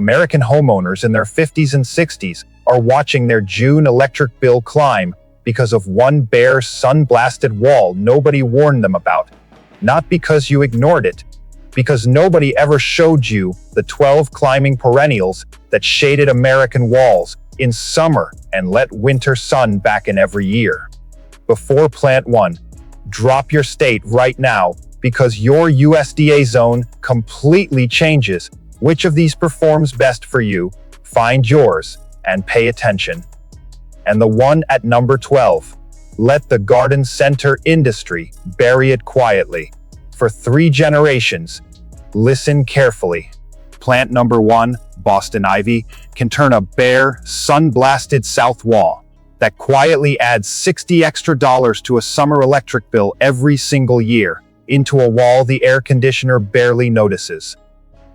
American homeowners in their 50s and 60s are watching their June electric bill climb because of one bare, sun-blasted wall nobody warned them about. Not because you ignored it, because nobody ever showed you the 12 climbing perennials that shaded American walls in summer and let winter sun back in every year. Before plant one, drop your state right now, because your USDA zone completely changes which of these performs best for you. Find yours and pay attention. And the one at number 12, let the garden center industry bury it quietly. For 3 generations, listen carefully. Plant number 1, Boston ivy, can turn a bare, sun-blasted south wall that quietly adds $60 extra to a summer electric bill every single year into a wall the air conditioner barely notices.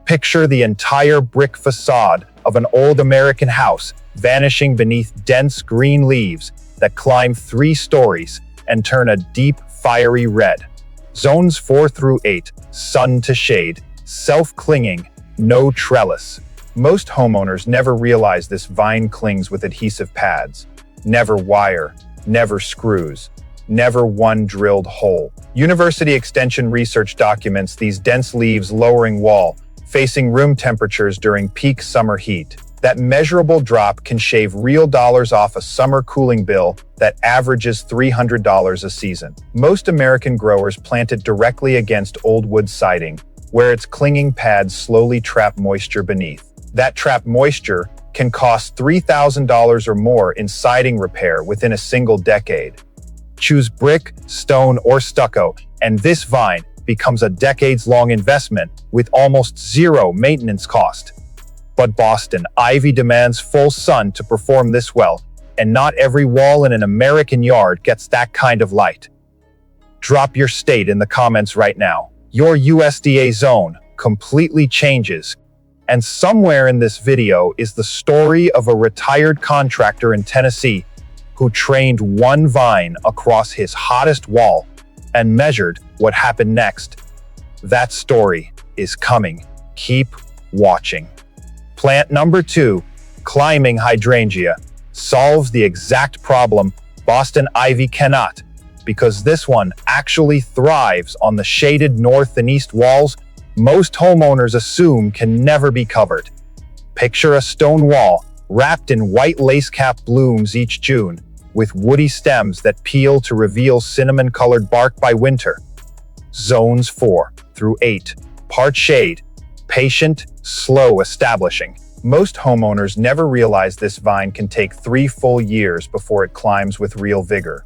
Picture the entire brick facade of an old American house vanishing beneath dense green leaves that climb 3 stories and turn a deep, fiery red. Zones 4 through 8, sun to shade, self-clinging, no trellis. Most homeowners never realize this vine clings with adhesive pads. Never wire, never screws, never one drilled hole. University Extension research documents these dense leaves lowering wall, facing room temperatures during peak summer heat. That measurable drop can shave real dollars off a summer cooling bill that averages $300 a season. Most American growers plant it directly against old wood siding, where its clinging pads slowly trap moisture beneath. That trapped moisture can cost $3,000 or more in siding repair within a single decade. Choose brick, stone, or stucco, and this vine becomes a decades-long investment with almost zero maintenance cost. But Boston ivy demands full sun to perform this well, and not every wall in an American yard gets that kind of light. Drop your state in the comments right now. Your USDA zone completely changes. And somewhere in this video is the story of a retired contractor in Tennessee who trained one vine across his hottest wall and measured what happened next. That story is coming. Keep watching. Plant number 2, climbing hydrangea, solves the exact problem Boston ivy cannot, because this one actually thrives on the shaded north and east walls most homeowners assume can never be covered. Picture a stone wall wrapped in white lace-cap blooms each June, with woody stems that peel to reveal cinnamon-colored bark by winter. Zones 4 through 8, part shade, patient, slow establishing. Most homeowners never realize this vine can take 3 full years before it climbs with real vigor.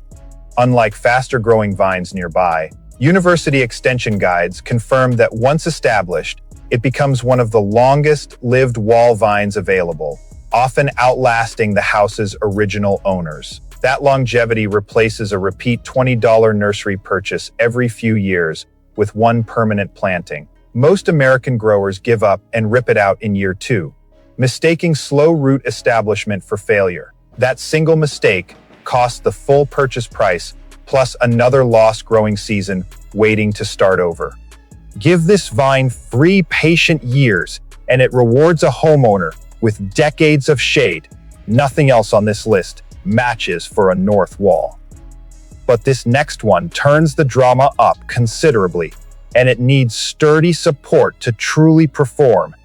Unlike faster-growing vines nearby, University Extension guides confirm that once established, it becomes one of the longest-lived wall vines available, often outlasting the house's original owners. That longevity replaces a repeat $20 nursery purchase every few years with one permanent planting. Most American growers give up and rip it out in year 2, mistaking slow root establishment for failure. That single mistake costs the full purchase price, plus another lost growing season waiting to start over. Give this vine 3 patient years, and it rewards a homeowner with decades of shade. Nothing else on this list matches for a north wall. But this next one turns the drama up considerably, and it needs sturdy support to truly perform,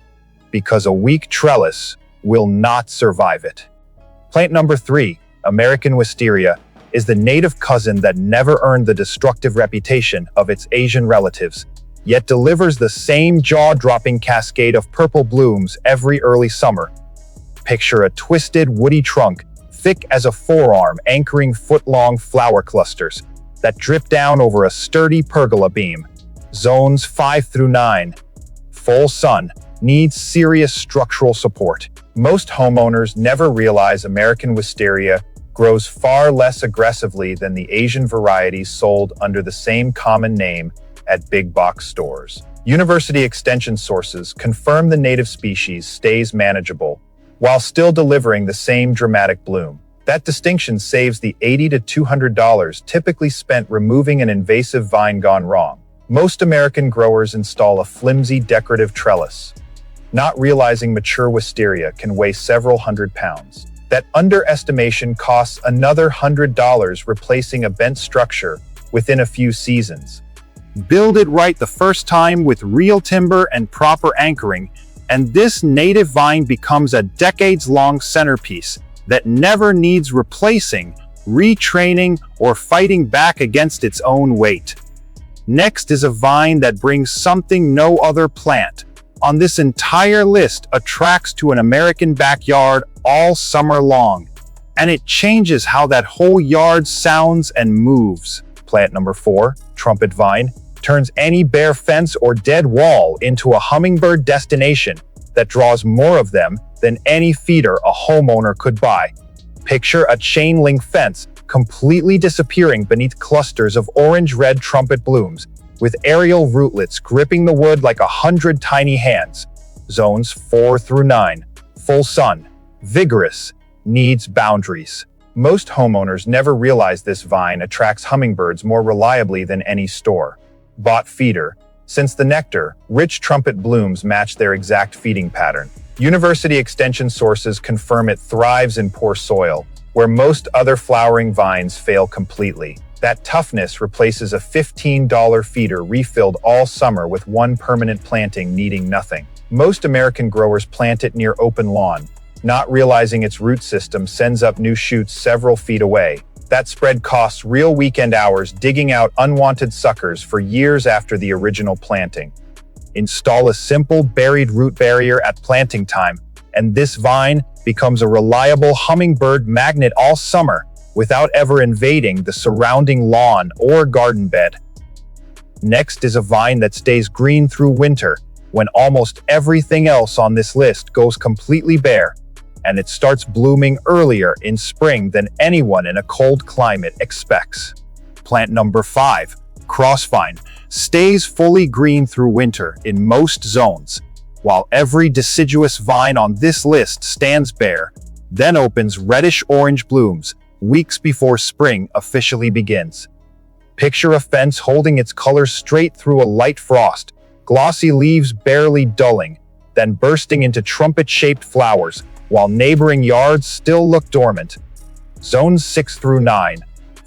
because a weak trellis will not survive it. Plant number 3, American Wisteria, is the native cousin that never earned the destructive reputation of its Asian relatives, yet delivers the same jaw-dropping cascade of purple blooms every early summer. Picture a twisted, woody trunk, thick as a forearm, anchoring foot-long flower clusters that drip down over a sturdy pergola beam. Zones 5 through 9, full sun, needs serious structural support. Most homeowners never realize American Wisteria grows far less aggressively than the Asian varieties sold under the same common name at big box stores. University Extension sources confirm the native species stays manageable while still delivering the same dramatic bloom. That distinction saves the $80 to $200 typically spent removing an invasive vine gone wrong. Most American growers install a flimsy decorative trellis, not realizing mature wisteria can weigh several hundred pounds. That underestimation costs another $100, replacing a bent structure within a few seasons. Build it right the first time with real timber and proper anchoring, and this native vine becomes a decades-long centerpiece that never needs replacing, retraining, or fighting back against its own weight. Next is a vine that brings something no other plant on this entire list attracts to an American backyard all summer long, and it changes how that whole yard sounds and moves. Plant number 4, Trumpet Vine, turns any bare fence or dead wall into a hummingbird destination that draws more of them than any feeder a homeowner could buy. Picture a chain link fence completely disappearing beneath clusters of orange-red trumpet blooms, with aerial rootlets gripping the wood like 100 tiny hands. Zones 4 through 9. Full sun. Vigorous. Needs boundaries. Most homeowners never realize this vine attracts hummingbirds more reliably than any store-bought feeder, since the nectar, rich trumpet blooms match their exact feeding pattern. University extension sources confirm it thrives in poor soil, where most other flowering vines fail completely. That toughness replaces a $15 feeder refilled all summer with one permanent planting needing nothing. Most American growers plant it near open lawn, not realizing its root system sends up new shoots several feet away. That spread costs real weekend hours digging out unwanted suckers for years after the original planting. Install a simple buried root barrier at planting time, and this vine becomes a reliable hummingbird magnet all summer without ever invading the surrounding lawn or garden bed. Next is a vine that stays green through winter, when almost everything else on this list goes completely bare, and it starts blooming earlier in spring than anyone in a cold climate expects. Plant number 5, Crossvine, stays fully green through winter in most zones, while every deciduous vine on this list stands bare, then opens reddish-orange blooms weeks before spring officially begins. Picture a fence holding its colors straight through a light frost, glossy leaves barely dulling, then bursting into trumpet-shaped flowers, while neighboring yards still look dormant. Zones 6 through 9.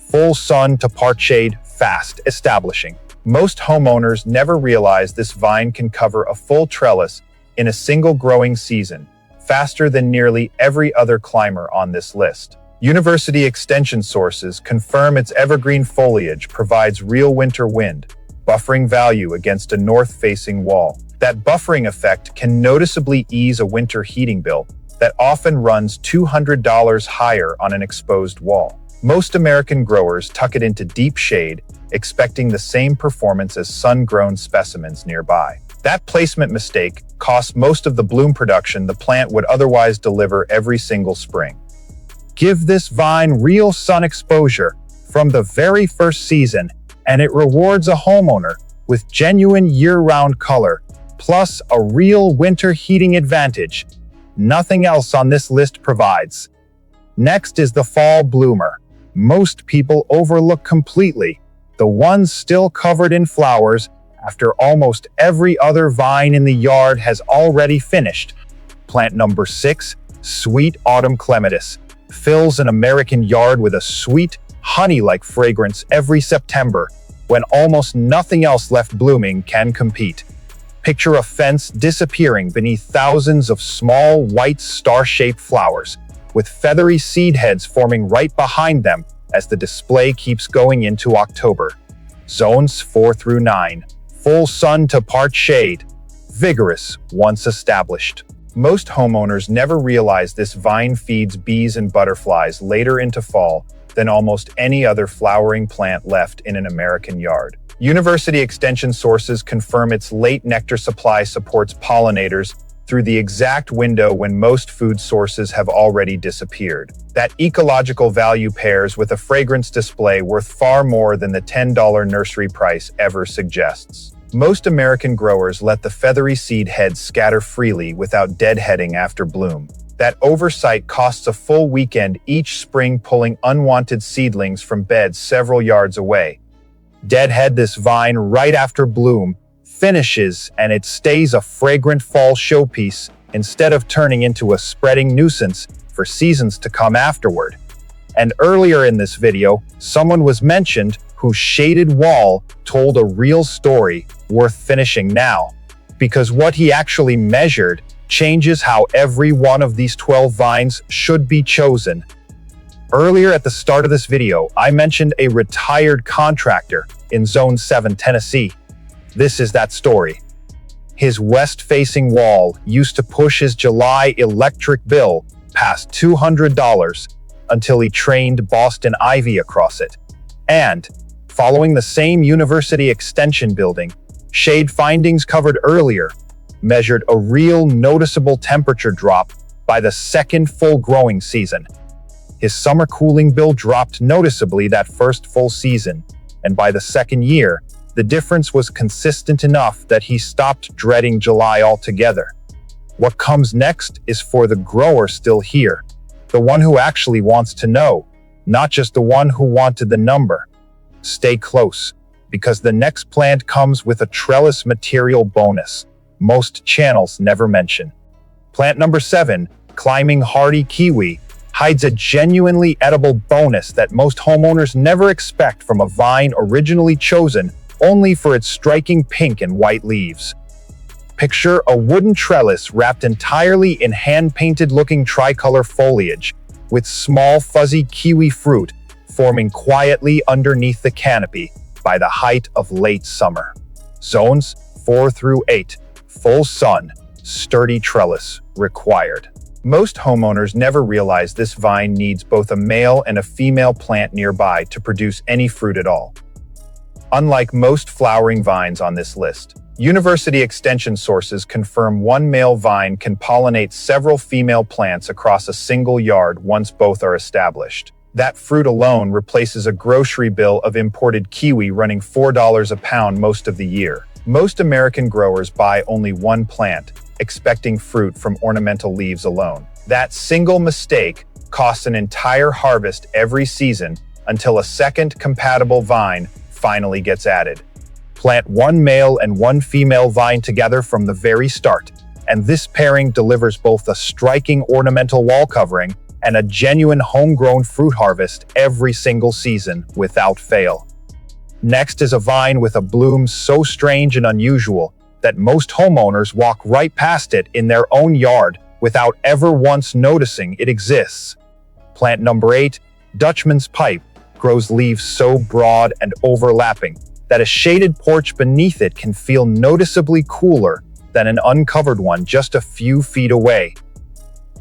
Full sun to part shade, fast establishing. Most homeowners never realize this vine can cover a full trellis in a single growing season, faster than nearly every other climber on this list. University extension sources confirm its evergreen foliage provides real winter wind, buffering value against a north-facing wall. That buffering effect can noticeably ease a winter heating bill that often runs $200 higher on an exposed wall. Most American growers tuck it into deep shade, expecting the same performance as sun-grown specimens nearby. That placement mistake costs most of the bloom production the plant would otherwise deliver every single spring. Give this vine real sun exposure from the very first season, and it rewards a homeowner with genuine year-round color, plus a real winter heating advantage nothing else on this list provides. Next is the fall bloomer. Most people overlook completely, the ones still covered in flowers after almost every other vine in the yard has already finished. Plant number 6, Sweet Autumn Clematis, fills an American yard with a sweet, honey-like fragrance every September, when almost nothing else left blooming can compete. Picture a fence disappearing beneath thousands of small, white, star-shaped flowers, with feathery seed heads forming right behind them as the display keeps going into October. Zones 4 through 9. Full sun to part shade. Vigorous once established. Most homeowners never realize this vine feeds bees and butterflies later into fall than almost any other flowering plant left in an American yard. University extension sources confirm its late nectar supply supports pollinators through the exact window when most food sources have already disappeared. That ecological value pairs with a fragrance display worth far more than the $10 nursery price ever suggests. Most American growers let the feathery seed heads scatter freely without deadheading after bloom. That oversight costs a full weekend each spring, pulling unwanted seedlings from beds several yards away. Deadhead this vine right after bloom, finishes, and it stays a fragrant fall showpiece instead of turning into a spreading nuisance for seasons to come afterward. And earlier in this video, someone was mentioned whose shaded wall told a real story worth finishing now, because what he actually measured changes how every one of these 12 vines should be chosen. Earlier at the start of this video, I mentioned a retired contractor in Zone 7, Tennessee. This is that story. His west-facing wall used to push his July electric bill past $200 until he trained Boston Ivy across it. And, following the same university extension building, shade findings covered earlier measured a real noticeable temperature drop by the second full growing season. His summer cooling bill dropped noticeably that first full season, and by the second year, the difference was consistent enough that he stopped dreading July altogether. What comes next is for the grower still here, the one who actually wants to know, not just the one who wanted the number. Stay close, because the next plant comes with a trellis material bonus most channels never mention. Plant number 7, climbing hardy kiwi, hides a genuinely edible bonus that most homeowners never expect from a vine originally chosen only for its striking pink and white leaves. Picture a wooden trellis wrapped entirely in hand-painted looking tricolor foliage, with small fuzzy kiwi fruit forming quietly underneath the canopy by the height of late summer. Zones 4 through 8, full sun, sturdy trellis required. Most homeowners never realize this vine needs both a male and a female plant nearby to produce any fruit at all. Unlike most flowering vines on this list, university extension sources confirm one male vine can pollinate several female plants across a single yard once both are established. That fruit alone replaces a grocery bill of imported kiwi running $4 a pound most of the year. Most American growers buy only one plant, expecting fruit from ornamental leaves alone. That single mistake costs an entire harvest every season until a second compatible vine finally gets added. Plant one male and one female vine together from the very start, and this pairing delivers both a striking ornamental wall covering and a genuine homegrown fruit harvest every single season without fail. Next is a vine with a bloom so strange and unusual that most homeowners walk right past it in their own yard without ever once noticing it exists. Plant number 8, Dutchman's pipe, grows leaves so broad and overlapping that a shaded porch beneath it can feel noticeably cooler than an uncovered one just a few feet away.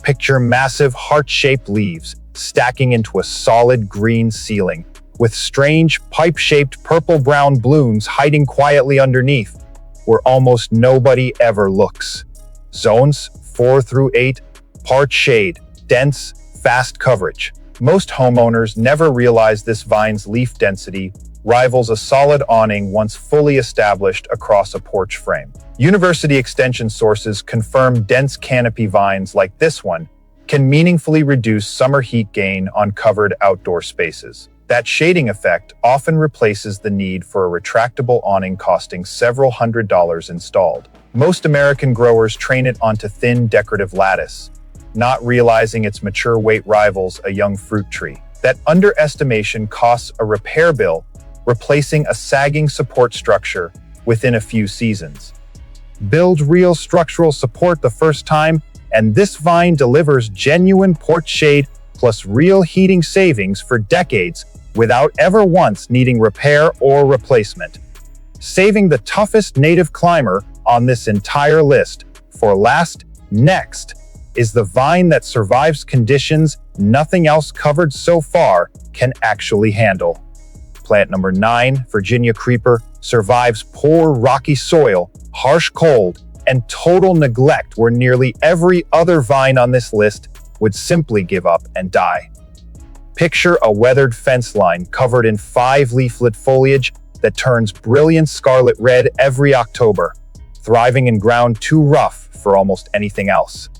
Picture massive heart-shaped leaves stacking into a solid green ceiling, with strange pipe-shaped purple-brown blooms hiding quietly underneath, where almost nobody ever looks. Zones 4 through 8, part shade, dense, fast coverage. Most homeowners never realize this vine's leaf density rivals a solid awning once fully established across a porch frame. University extension sources confirm dense canopy vines like this one can meaningfully reduce summer heat gain on covered outdoor spaces. That shading effect often replaces the need for a retractable awning costing several $100s installed. Most American growers train it onto thin decorative lattice, not realizing its mature weight rivals a young fruit tree. That underestimation costs a repair bill, replacing a sagging support structure within a few seasons. Build real structural support the first time, and this vine delivers genuine porch shade plus real heating savings for decades without ever once needing repair or replacement. Saving the toughest native climber on this entire list for last, next, is the vine that survives conditions nothing else covered so far can actually handle. Plant number 9, Virginia creeper, survives poor rocky soil, harsh cold, and total neglect where nearly every other vine on this list would simply give up and die. Picture a weathered fence line covered in 5-leaflet foliage that turns brilliant scarlet red every October, thriving in ground too rough for almost anything else.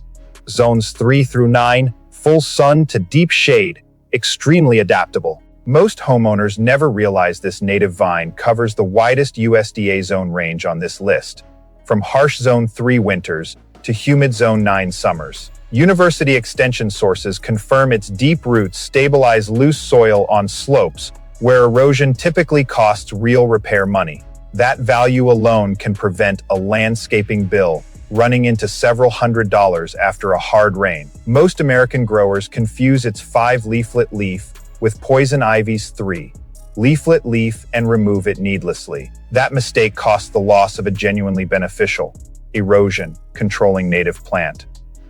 Zones 3 through 9, full sun to deep shade, extremely adaptable. Most homeowners never realize this native vine covers the widest USDA zone range on this list, from harsh Zone 3 winters to humid Zone 9 summers. University extension sources confirm its deep roots stabilize loose soil on slopes, where erosion typically costs real repair money. That value alone can prevent a landscaping bill running into several $100s after a hard rain. Most American growers confuse its 5-leaflet leaf with poison ivy's 3-leaflet leaf and remove it needlessly. That mistake costs the loss of a genuinely beneficial erosion controlling native plant.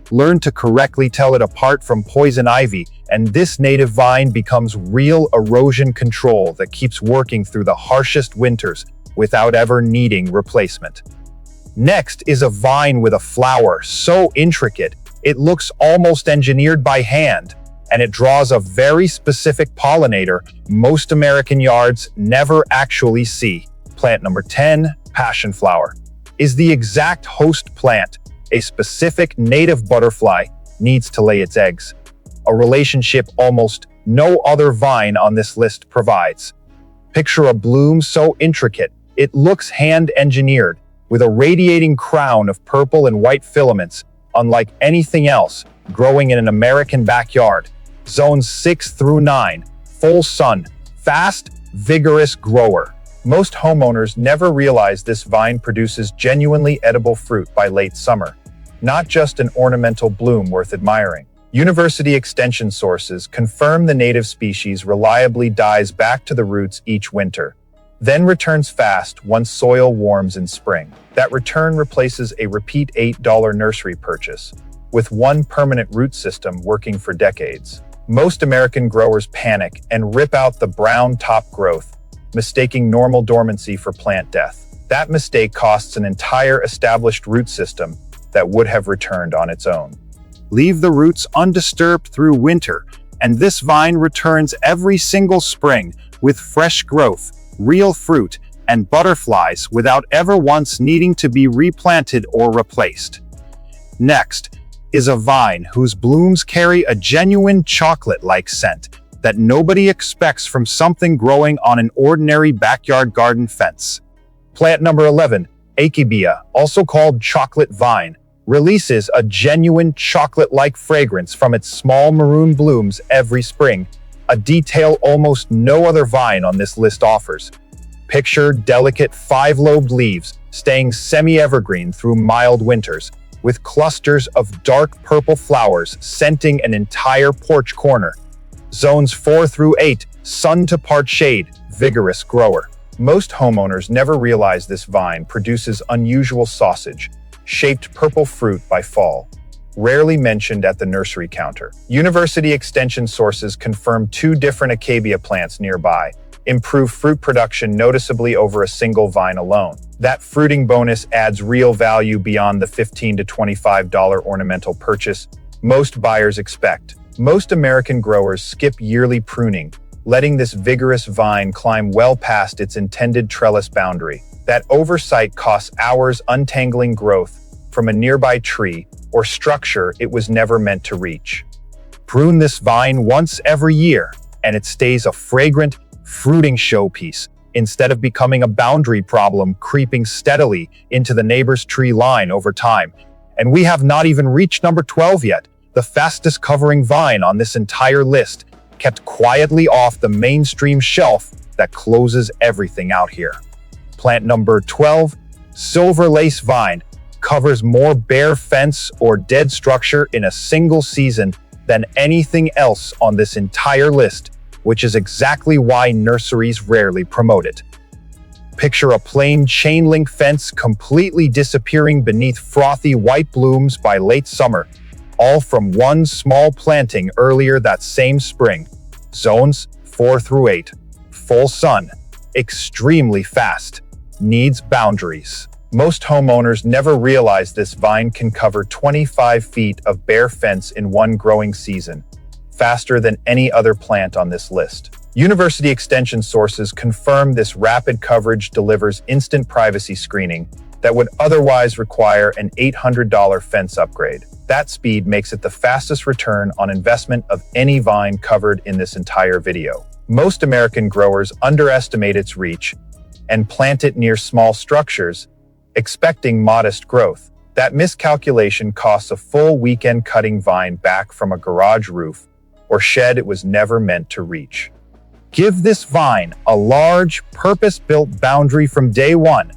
Learn to correctly tell it apart from poison ivy, and this native vine becomes real erosion control that keeps working through the harshest winters without ever needing replacement. Next is a vine with a flower so intricate it looks almost engineered by hand, and it draws a very specific pollinator most American yards never actually see. Plant number 10, passion flower, is the exact host plant a specific native butterfly needs to lay its eggs, a relationship almost no other vine on this list provides. Picture a bloom so intricate it looks hand-engineered, with a radiating crown of purple and white filaments, unlike anything else growing in an American backyard. Zones 6 through 9, full sun, fast, vigorous grower. Most homeowners never realize this vine produces genuinely edible fruit by late summer, not just an ornamental bloom worth admiring. University extension sources confirm the native species reliably dies back to the roots each winter, then returns fast once soil warms in spring. That return replaces a repeat $8 nursery purchase, with one permanent root system working for decades. Most American growers panic and rip out the brown top growth, mistaking normal dormancy for plant death. That mistake costs an entire established root system that would have returned on its own. Leave the roots undisturbed through winter, and this vine returns every single spring with fresh growth, real fruit, and butterflies without ever once needing to be replanted or replaced. Next is a vine whose blooms carry a genuine chocolate-like scent that nobody expects from something growing on an ordinary backyard garden fence. Plant number 11, Achebia, also called chocolate vine, releases a genuine chocolate-like fragrance from its small maroon blooms every spring, a detail almost no other vine on this list offers. Picture delicate 5-lobed leaves staying semi-evergreen through mild winters, with clusters of dark purple flowers scenting an entire porch corner. Zones 4 through 8, sun to part shade, vigorous grower. Most homeowners never realize this vine produces unusual sausage-shaped purple fruit by fall, rarely mentioned at the nursery counter. University extension sources confirm 2 different Achebia plants nearby improve fruit production noticeably over a single vine alone. That fruiting bonus adds real value beyond the $15 to $25 ornamental purchase most buyers expect. Most American growers skip yearly pruning, letting this vigorous vine climb well past its intended trellis boundary. That oversight costs hours untangling growth from a nearby tree or structure it was never meant to reach. Prune this vine once every year, and it stays a fragrant, fruiting showpiece instead of becoming a boundary problem creeping steadily into the neighbor's tree line over time. And we have not even reached number 12 yet, the fastest covering vine on this entire list, kept quietly off the mainstream shelf that closes everything out here. Plant number 12, silver lace vine, covers more bare fence or dead structure in a single season than anything else on this entire list, which is exactly why nurseries rarely promote it. Picture a plain chain-link fence completely disappearing beneath frothy white blooms by late summer, all from one small planting earlier that same spring. Zones 4 through 8, full sun, extremely fast, needs boundaries. Most homeowners never realize this vine can cover 25 feet of bare fence in one growing season, faster than any other plant on this list. University extension sources confirm this rapid coverage delivers instant privacy screening that would otherwise require an $800 fence upgrade. That speed makes it the fastest return on investment of any vine covered in this entire video. Most American growers underestimate its reach and plant it near small structures, expecting modest growth. That miscalculation costs a full weekend cutting vine back from a garage roof or shed it was never meant to reach. Give this vine a large, purpose-built boundary from day one,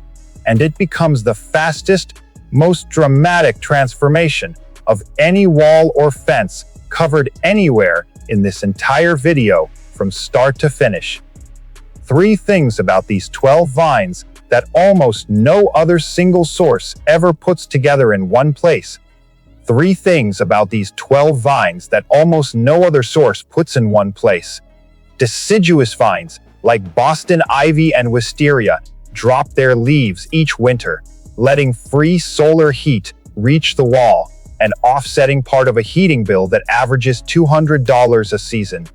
and it becomes the fastest, most dramatic transformation of any wall or fence covered anywhere in this entire video from start to finish. 3 things about these 12 vines that almost no other single source ever puts together in one place. 3 things about these 12 vines that almost no other source puts in one place. Deciduous vines, like Boston ivy and wisteria, drop their leaves each winter, letting free solar heat reach the wall and offsetting part of a heating bill that averages $200 a season.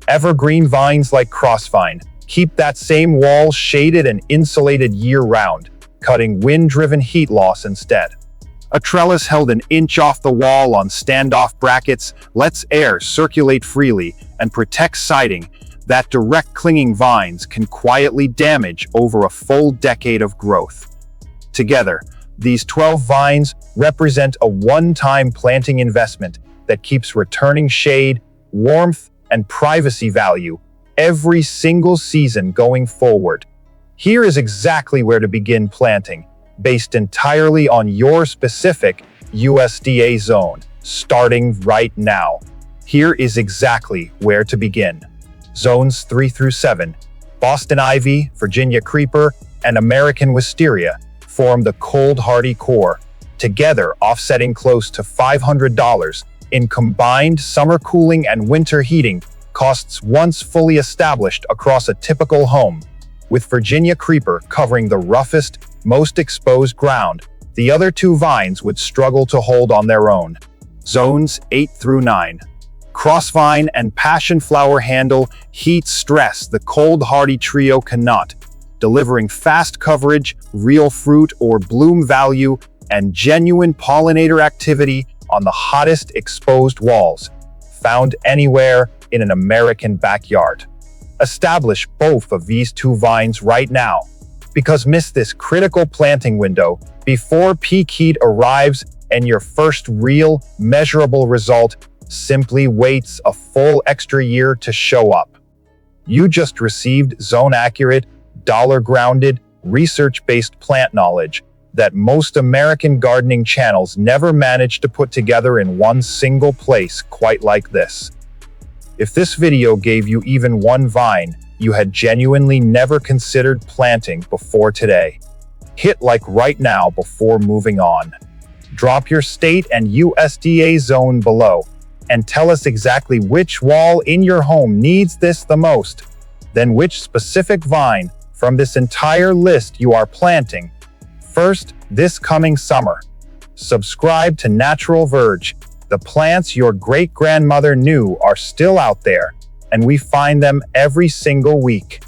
Evergreen vines like Crossvine keep that same wall shaded and insulated year-round, cutting wind-driven heat loss instead. A trellis held an inch off the wall on standoff brackets lets air circulate freely and protects siding that direct clinging vines can quietly damage over a full decade of growth. Together, these 12 vines represent a one-time planting investment that keeps returning shade, warmth, and privacy value every single season going forward. Here is exactly where to begin planting, based entirely on your specific USDA zone, starting right now. Here is exactly where to begin. Zones 3 through 7, Boston ivy, Virginia creeper, and American wisteria form the cold hardy core, together offsetting close to $500 in combined summer cooling and winter heating costs once fully established across a typical home. With Virginia creeper covering the roughest, most exposed ground, the other 2 vines would struggle to hold on their own. Zones 8 through 9. Crossvine and passion flower handle heat stress the cold hardy trio cannot, delivering fast coverage, real fruit or bloom value, and genuine pollinator activity on the hottest exposed walls, found anywhere in an American backyard. Establish both of these 2 vines right now, because miss this critical planting window before peak heat arrives and your first real, measurable result simply waits a full extra year to show up. You just received zone-accurate, dollar-grounded, research-based plant knowledge that most American gardening channels never managed to put together in one single place quite like this. If this video gave you even one vine you had genuinely never considered planting before today, hit like right now before moving on. Drop your state and USDA zone below and tell us exactly which wall in your home needs this the most, then which specific vine from this entire list you are planting first this coming summer. Subscribe to Natural Verge. The plants your great-grandmother knew are still out there, and we find them every single week.